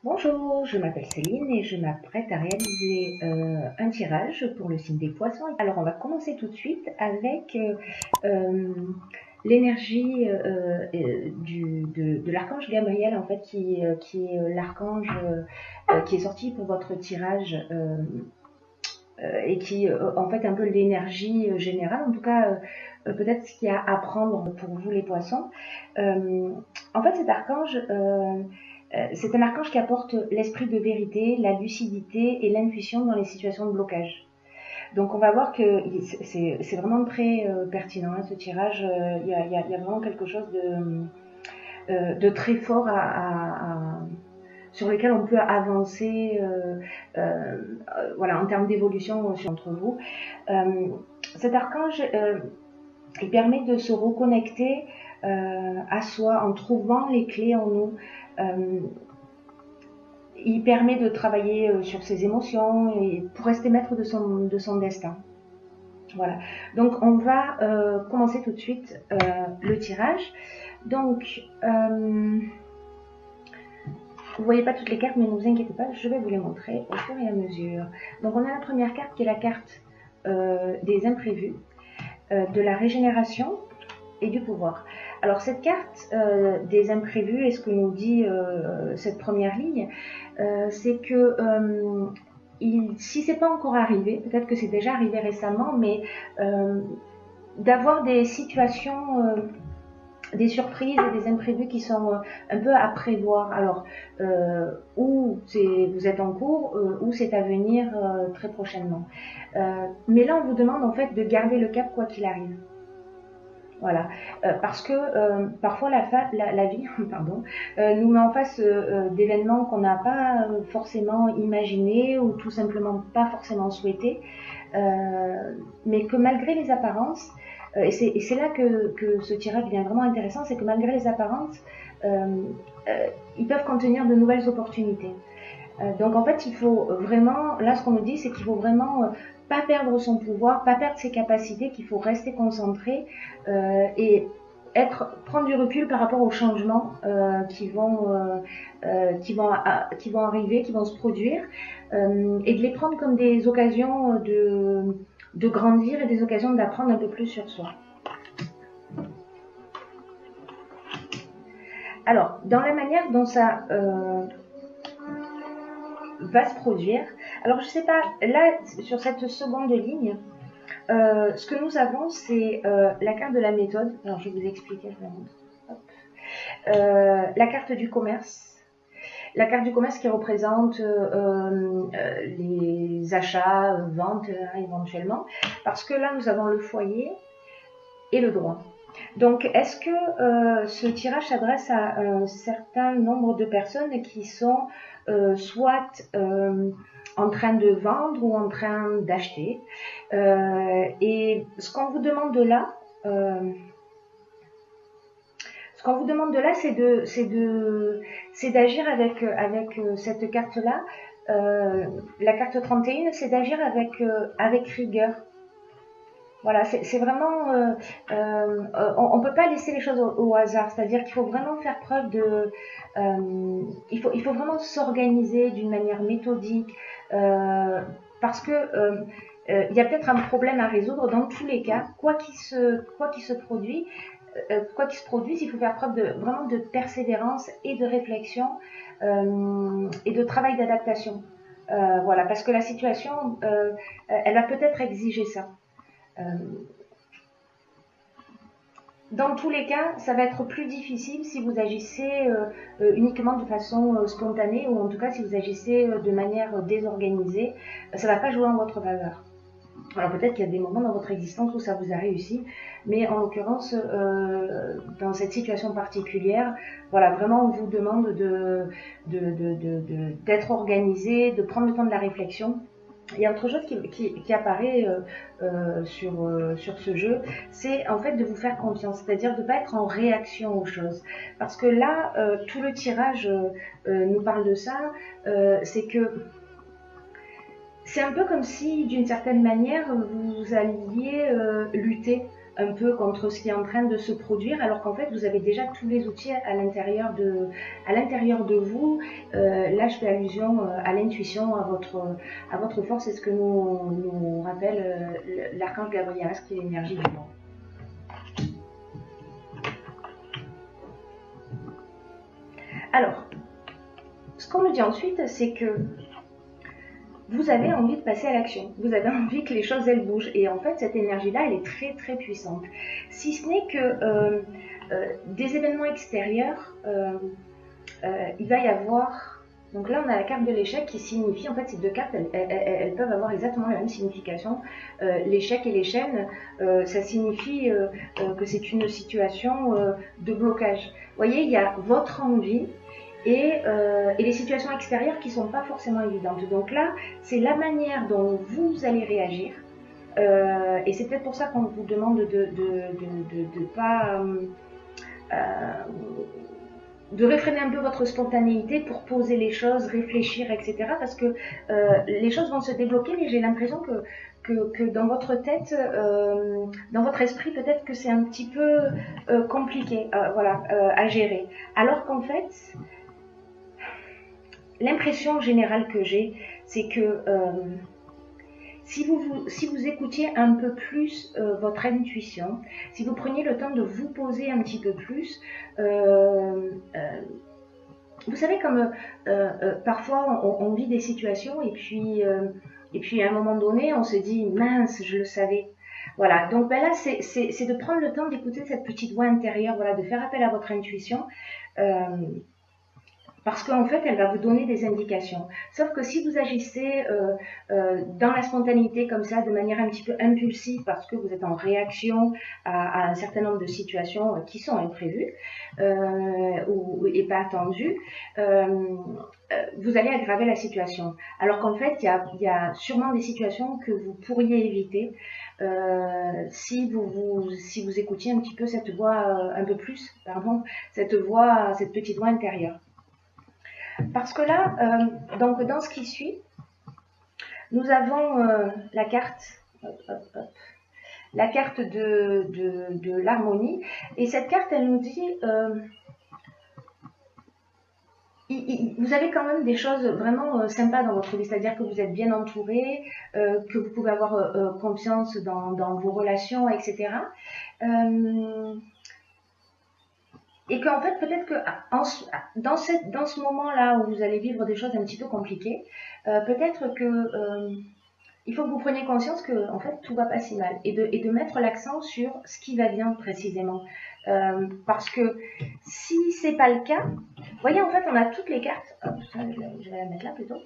Bonjour, je m'appelle Céline et je m'apprête à réaliser un tirage pour le signe des poissons. Alors on va commencer tout de suite avec euh, l'énergie de l'archange Gabriel en fait qui est l'archange qui est sorti pour votre tirage et qui en fait un peu l'énergie générale, en tout cas peut-être ce qu'il y a à prendre pour vous les poissons. En fait cet archange c'est un archange qui apporte l'esprit de vérité, la lucidité et l'intuition dans les situations de blocage. Donc on va voir que c'est vraiment très pertinent ce tirage. Il y a vraiment quelque chose de très fort sur lequel on peut avancer voilà, en termes d'évolution entre vous. Cet archange, il permet de se reconnecter à soi en trouvant les clés en nous. Il permet de travailler sur ses émotions et pour rester maître de son destin. Voilà. Donc on va commencer tout de suite le tirage. Donc vous voyez pas toutes les cartes, mais ne vous inquiétez pas, je vais vous les montrer au fur et à mesure. Donc on a la première carte qui est la carte des imprévus, de la régénération et du pouvoir. Alors cette carte des imprévus, et ce que nous dit cette première ligne, c'est que si c'est pas encore arrivé, peut-être que c'est déjà arrivé récemment, mais d'avoir des situations, des surprises et des imprévus qui sont un peu à prévoir. Alors, ou vous êtes en cours, ou c'est à venir très prochainement. Mais là, on vous demande en fait de garder le cap quoi qu'il arrive. Voilà, parce que parfois la vie pardon, nous met en face d'événements qu'on n'a pas forcément imaginés ou tout simplement pas forcément souhaités, mais que malgré les apparences, et c'est là que ce tirage devient vraiment intéressant, c'est que malgré les apparences, ils peuvent contenir de nouvelles opportunités. Donc en fait, il faut vraiment, là ce qu'on nous dit, c'est qu'il faut vraiment pas perdre son pouvoir, pas perdre ses capacités, qu'il faut rester concentré et prendre du recul par rapport aux changements qui vont arriver, qui vont se produire, et de les prendre comme des occasions de grandir et des occasions d'apprendre un peu plus sur soi. Alors, dans la manière dont ça va se produire. Alors je sais pas, là sur cette seconde ligne, ce que nous avons c'est la carte de la méthode. Alors je vais vous expliquer, je la montre. La carte du commerce. La carte du commerce qui représente les achats, ventes éventuellement. Parce que là nous avons le foyer et le droit. Donc, est-ce que ce tirage s'adresse à un certain nombre de personnes qui sont soit en train de vendre ou en train d'acheter et ce qu'on vous demande de là, c'est d'agir avec cette carte-là. La carte 31, c'est d'agir avec rigueur. Voilà, c'est vraiment, on ne peut pas laisser les choses au hasard, c'est-à-dire qu'il faut vraiment faire preuve il faut vraiment s'organiser d'une manière méthodique, parce que il y a peut-être un problème à résoudre dans tous les cas, quoi qu'il se produise, il faut faire preuve vraiment de persévérance et de réflexion et de travail d'adaptation. Voilà, parce que la situation, elle va peut-être exiger ça. Dans tous les cas, ça va être plus difficile si vous agissez uniquement de façon spontanée ou en tout cas si vous agissez de manière désorganisée, ça ne va pas jouer en votre faveur. Alors peut-être qu'il y a des moments dans votre existence où ça vous a réussi, mais en l'occurrence, dans cette situation particulière, voilà, vraiment on vous demande d'être organisé, de prendre le temps de la réflexion. Il y a autre chose qui apparaît sur ce jeu, c'est en fait de vous faire confiance, c'est-à-dire de ne pas être en réaction aux choses. Parce que là, tout le tirage nous parle de ça, c'est que c'est un peu comme si, d'une certaine manière, vous alliez lutter un peu contre ce qui est en train de se produire, alors qu'en fait vous avez déjà tous les outils à l'intérieur de vous. Là je fais allusion à l'intuition, à votre force, c'est ce que nous rappelle l'archange Gabriel, qui est l'énergie du monde. Alors, ce qu'on nous dit ensuite, c'est que vous avez envie de passer à l'action, vous avez envie que les choses elles bougent, et en fait cette énergie-là elle est très très puissante. Si ce n'est que des événements extérieurs, il va y avoir, donc là on a la carte de l'échec qui signifie, en fait ces deux cartes elles peuvent avoir exactement la même signification. L'échec et les chaînes, ça signifie que c'est une situation de blocage. Vous voyez, il y a votre envie et les situations extérieures qui ne sont pas forcément évidentes. Donc là, c'est la manière dont vous allez réagir. Et c'est peut-être pour ça qu'on vous demande de pas... de réfréner un peu votre spontanéité pour poser les choses, réfléchir, etc. Parce que les choses vont se débloquer, mais j'ai l'impression que dans votre tête, dans votre esprit, peut-être que c'est un petit peu compliqué à gérer. Alors qu'en fait, l'impression générale que j'ai, c'est que si vous écoutiez un peu plus votre intuition, si vous preniez le temps de vous poser un petit peu plus, vous savez comme parfois on vit des situations et puis à un moment donné on se dit mince, je le savais. Voilà, donc ben là c'est de prendre le temps d'écouter cette petite voix intérieure, voilà, de faire appel à votre intuition. Parce qu'en fait, elle va vous donner des indications. Sauf que si vous agissez dans la spontanéité comme ça, de manière un petit peu impulsive, parce que vous êtes en réaction à un certain nombre de situations qui sont imprévues et pas attendues, vous allez aggraver la situation. Alors qu'en fait, il y a sûrement des situations que vous pourriez éviter si vous écoutiez un petit peu cette voix, un peu plus, pardon, cette petite voix intérieure. Parce que là, donc dans ce qui suit, nous avons la carte, la carte de l'harmonie, et cette carte, elle nous dit, vous avez quand même des choses vraiment sympas dans votre vie, c'est-à-dire que vous êtes bien entouré, que vous pouvez avoir confiance dans vos relations, etc. Et qu'en fait, peut-être que dans ce moment-là où vous allez vivre des choses un petit peu compliquées, peut-être que il faut que vous preniez conscience que en fait tout va pas si mal et de mettre l'accent sur ce qui va bien précisément. Parce que si c'est pas le cas, vous voyez, en fait on a toutes les cartes. Hop, ça, je vais la mettre là plutôt.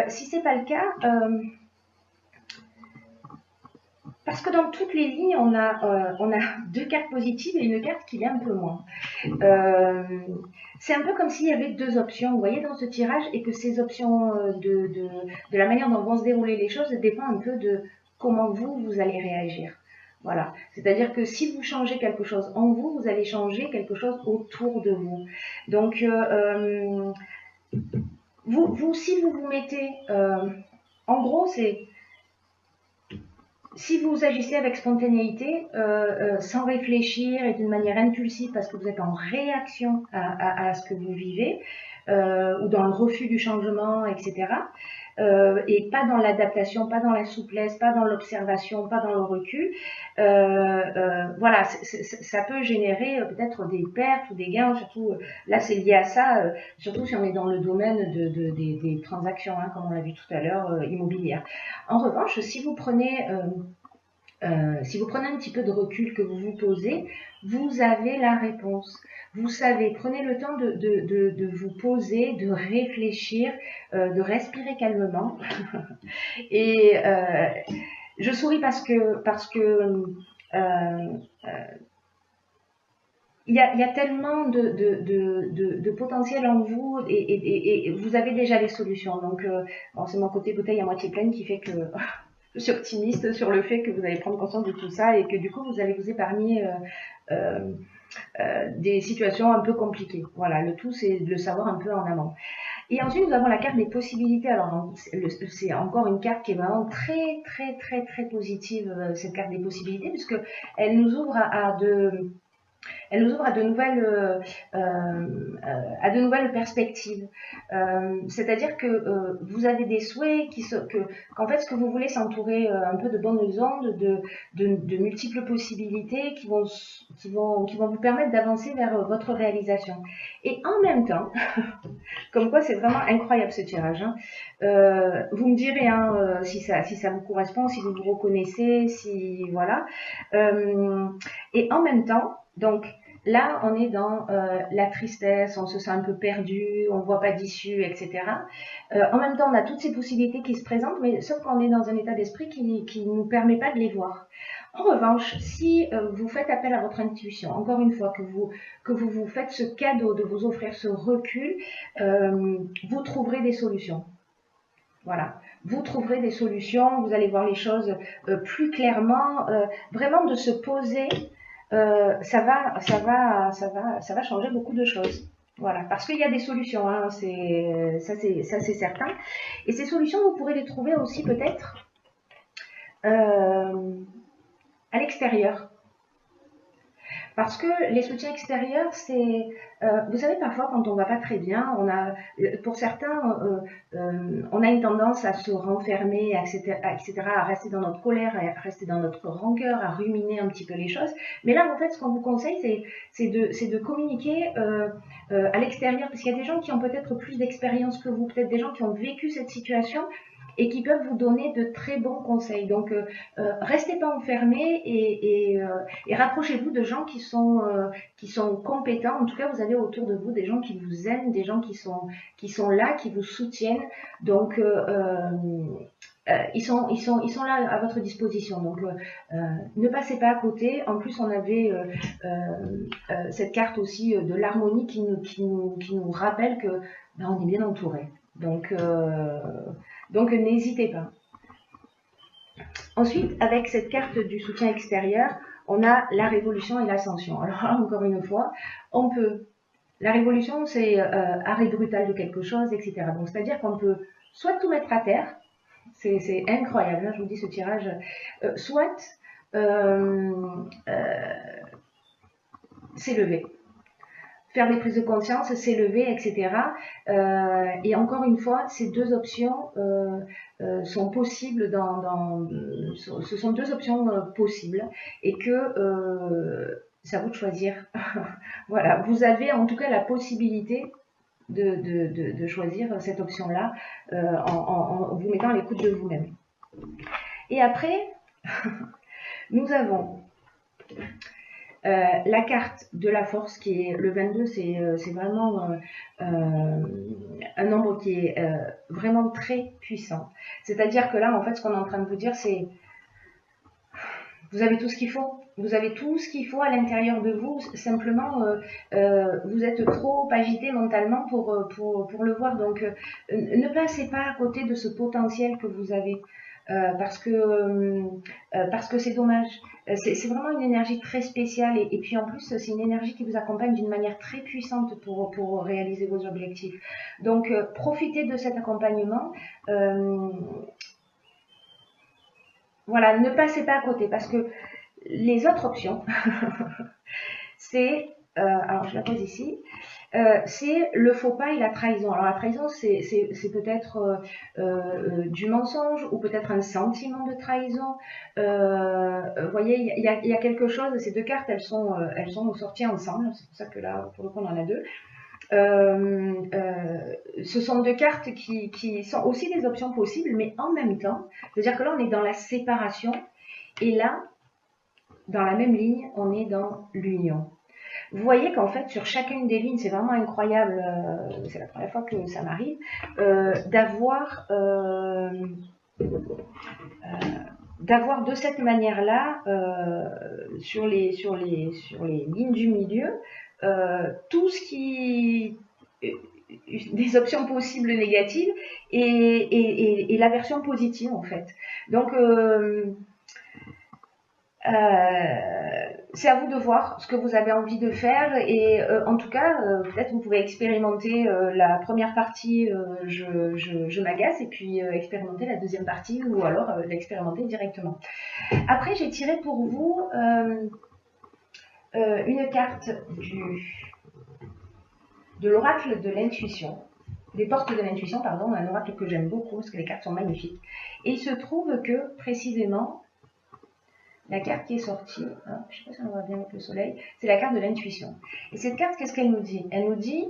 Si c'est pas le cas. Parce que dans toutes les lignes, on a deux cartes positives et une carte qui l'est un peu moins. C'est un peu comme s'il y avait deux options, vous voyez, dans ce tirage, et que ces options de la manière dont vont se dérouler les choses dépendent un peu de comment vous allez réagir. Voilà. C'est-à-dire que si vous changez quelque chose en vous, vous allez changer quelque chose autour de vous. Donc, si vous vous mettez... en gros, c'est... Si vous agissez avec spontanéité, sans réfléchir et d'une manière impulsive parce que vous êtes en réaction à ce que vous vivez, ou dans le refus du changement, etc., et pas dans l'adaptation, pas dans la souplesse, pas dans l'observation, pas dans le recul, voilà, ça peut générer peut-être des pertes ou des gains, surtout là c'est lié à ça, surtout si on est dans le domaine des transactions, hein, comme on l'a vu tout à l'heure, immobilières. En revanche, si vous prenez un petit peu de recul, que vous vous posez, vous avez la réponse. Vous savez, prenez le temps de vous poser, de réfléchir, de respirer calmement. Et je souris parce que il y a tellement de potentiel en vous et vous avez déjà les solutions. Donc, bon, c'est mon côté bouteille à moitié pleine qui fait que je suis optimiste sur le fait que vous allez prendre conscience de tout ça et que du coup, vous allez vous épargner des situations un peu compliquées. Voilà, le tout, c'est de le savoir un peu en amont. Et ensuite, nous avons la carte des possibilités. Alors, c'est encore une carte qui est vraiment très, très, très, très positive, cette carte des possibilités, puisque elle nous ouvre elle nous ouvre à de nouvelles perspectives. C'est-à-dire que vous avez des souhaits qu'en fait, ce que vous voulez, s'entourer un peu de bonnes ondes, de multiples possibilités qui vont vous permettre d'avancer vers votre réalisation. Et en même temps, comme quoi c'est vraiment incroyable ce tirage. Hein. Vous me direz hein, si ça vous correspond, si vous vous reconnaissez, si voilà. Et en même temps, donc là, on est dans la tristesse, on se sent un peu perdu, on ne voit pas d'issue, etc. En même temps, on a toutes ces possibilités qui se présentent, mais sauf qu'on est dans un état d'esprit qui ne nous permet pas de les voir. En revanche, si vous faites appel à votre intuition, encore une fois, que vous faites ce cadeau de vous offrir ce recul, vous trouverez des solutions. Voilà, vous trouverez des solutions, vous allez voir les choses plus clairement, vraiment de se poser, ça va changer beaucoup de choses. Voilà, parce qu'il y a des solutions, hein, ça c'est certain. Et ces solutions, vous pourrez les trouver aussi peut-être à l'extérieur. Parce que les soutiens extérieurs, c'est, vous savez, parfois quand on va pas très bien, pour certains, on a une tendance à se renfermer, etc., à rester dans notre colère, à rester dans notre rancœur, à ruminer un petit peu les choses. Mais là, en fait, ce qu'on vous conseille, c'est de communiquer à l'extérieur, parce qu'il y a des gens qui ont peut-être plus d'expérience que vous, peut-être des gens qui ont vécu cette situation et qui peuvent vous donner de très bons conseils. Donc, restez pas enfermés et rapprochez-vous de gens qui sont compétents. En tout cas, vous avez autour de vous des gens qui vous aiment, des gens qui sont là, qui vous soutiennent. Donc, ils sont là à votre disposition. Donc, ne passez pas à côté. En plus, on avait cette carte aussi de l'harmonie qui nous rappelle que ben, on est bien entouré. Donc n'hésitez pas. Ensuite, avec cette carte du soutien extérieur, on a la révolution et l'ascension. Alors là, encore une fois, la révolution, c'est arrêt brutal de quelque chose, etc. Donc, c'est-à-dire qu'on peut soit tout mettre à terre, c'est incroyable, là, je vous dis ce tirage, soit s'élever. Faire des prises de conscience, s'élever, etc. Et encore une fois, ces deux options sont possibles ce sont deux options possibles et que c'est à vous de choisir. Voilà, vous avez en tout cas la possibilité de choisir cette option-là en vous mettant à l'écoute de vous-même. Et après, nous avons la carte de la force qui est le 22, c'est vraiment un nombre qui est vraiment très puissant. C'est-à-dire que là, en fait, ce qu'on est en train de vous dire, c'est vous avez tout ce qu'il faut. Vous avez tout ce qu'il faut à l'intérieur de vous. Simplement, vous êtes trop agité mentalement pour le voir. Donc, ne passez pas à côté de ce potentiel que vous avez. Parce que c'est dommage. C'est vraiment une énergie très spéciale et puis en plus c'est une énergie qui vous accompagne d'une manière très puissante pour réaliser vos objectifs. Donc profitez de cet accompagnement. Voilà, ne passez pas à côté parce que les autres options, c'est, alors je la pose ici, c'est le faux pas et la trahison. Alors la trahison, c'est peut-être du mensonge ou peut-être un sentiment de trahison. Vous voyez, il y a quelque chose. Ces deux cartes, elles sont sorties ensemble. C'est pour ça que là, pour le coup, on en a deux. Ce sont deux cartes qui sont aussi des options possibles, mais en même temps, c'est-à-dire que là, on est dans la séparation et là, dans la même ligne, on est dans l'union. Vous voyez qu'en fait, sur chacune des lignes, c'est vraiment incroyable, c'est la première fois que ça m'arrive, d'avoir de cette manière-là, sur les lignes du milieu, tout ce qui... des options possibles négatives et la version positive, en fait. Donc, c'est à vous de voir ce que vous avez envie de faire et en tout cas, peut-être vous pouvez expérimenter la première partie, je m'agace, et puis expérimenter la deuxième partie ou alors l'expérimenter directement. Après, j'ai tiré pour vous une carte de l'oracle de l'intuition, des portes de l'intuition, pardon, un oracle que j'aime beaucoup parce que les cartes sont magnifiques. Et il se trouve que précisément, la carte qui est sortie, hein, je ne sais pas si on voit bien avec le soleil, c'est la carte de l'intuition. Et cette carte, qu'est-ce qu'elle nous dit? Elle nous dit,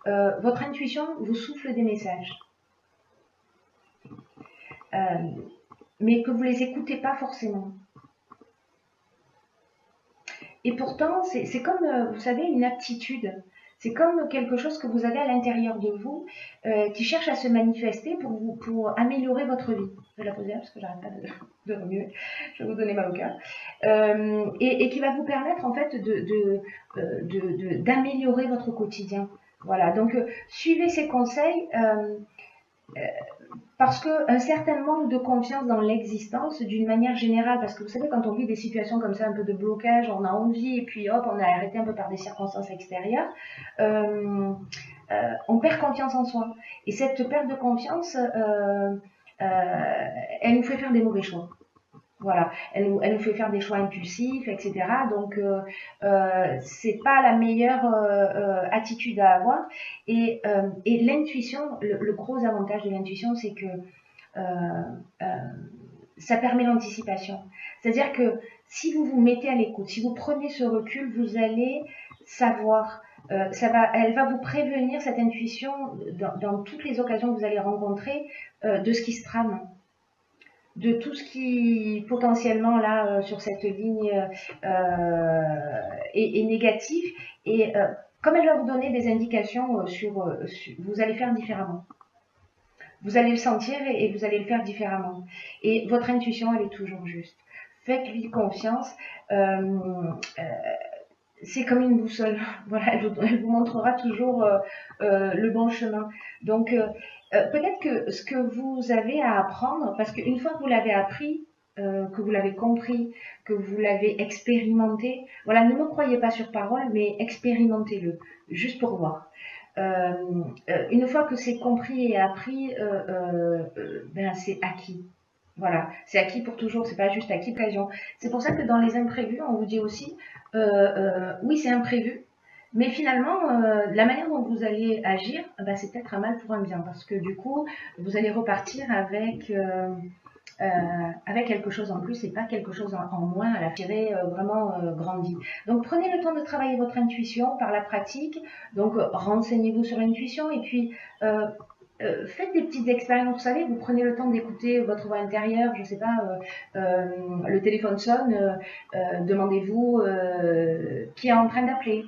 votre intuition vous souffle des messages, mais que vous ne les écoutez pas forcément. Et pourtant, c'est comme, vous savez, une aptitude. C'est comme quelque chose que vous avez à l'intérieur de vous qui cherche à se manifester pour améliorer votre vie. Je vais la poser là parce que j'arrête pas de remuer. Je vais vous donner mal au cœur. Et qui va vous permettre en fait d'améliorer votre quotidien. Voilà, donc suivez ces conseils. Parce qu'un certain manque de confiance dans l'existence d'une manière générale, parce que vous savez, quand on vit des situations comme ça, un peu de blocage, on a envie et puis hop, on est arrêté un peu par des circonstances extérieures, on perd confiance en soi. Et cette perte de confiance, elle nous fait faire des mauvais choix. Voilà, elle nous fait faire des choix impulsifs, etc. Donc, c'est pas la meilleure attitude à avoir. Et l'intuition, le gros avantage de l'intuition, c'est que ça permet l'anticipation. C'est-à-dire que si vous vous mettez à l'écoute, si vous prenez ce recul, vous allez savoir. Elle va vous prévenir, cette intuition, dans toutes les occasions que vous allez rencontrer, de ce qui se trame, de tout ce qui potentiellement là sur cette ligne est négatif, et comme elle va vous donner des indications vous allez faire différemment. Vous allez le sentir et vous allez le faire différemment. Et votre intuition, elle est toujours juste. Faites-lui confiance. C'est comme une boussole. Voilà, elle vous montrera toujours le bon chemin. Donc, peut-être que ce que vous avez à apprendre, parce qu'une fois que vous l'avez appris, que vous l'avez compris, que vous l'avez expérimenté, voilà, ne me croyez pas sur parole, mais expérimentez-le, juste pour voir. Une fois que c'est compris et appris, ben c'est acquis. Voilà, c'est acquis pour toujours, c'est pas juste acquis d'occasion. C'est pour ça que dans les imprévus, on vous dit aussi, oui, c'est imprévu, mais finalement, la manière dont vous allez agir, ben, c'est peut-être un mal pour un bien, parce que du coup, vous allez repartir avec quelque chose en plus et pas quelque chose en moins à la tirer vraiment grandi. Donc prenez le temps de travailler votre intuition par la pratique, donc renseignez-vous sur l'intuition et puis faites des petites expériences. Vous savez, vous prenez le temps d'écouter votre voix intérieure, je ne sais pas, le téléphone sonne, demandez-vous qui est en train d'appeler.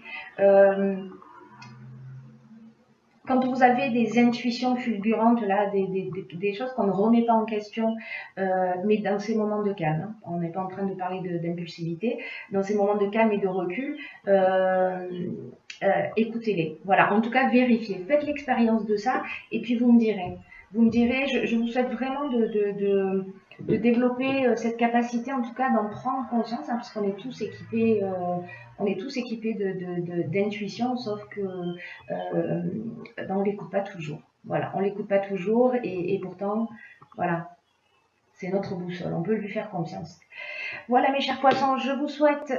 Quand vous avez des intuitions fulgurantes, là, des choses qu'on ne remet pas en question, mais dans ces moments de calme, hein, on n'est pas en train de parler d'impulsivité, dans ces moments de calme et de recul, écoutez-les. Voilà, en tout cas, vérifiez, faites l'expérience de ça, et puis vous me direz. Vous me direz, je vous souhaite vraiment de développer cette capacité, en tout cas d'en prendre conscience, hein, parce qu'on est tous équipés, d'intuition, sauf que on l'écoute pas toujours. Voilà, on l'écoute pas toujours, et pourtant, voilà, c'est notre boussole. On peut lui faire confiance. Voilà, mes chers poissons, je vous souhaite,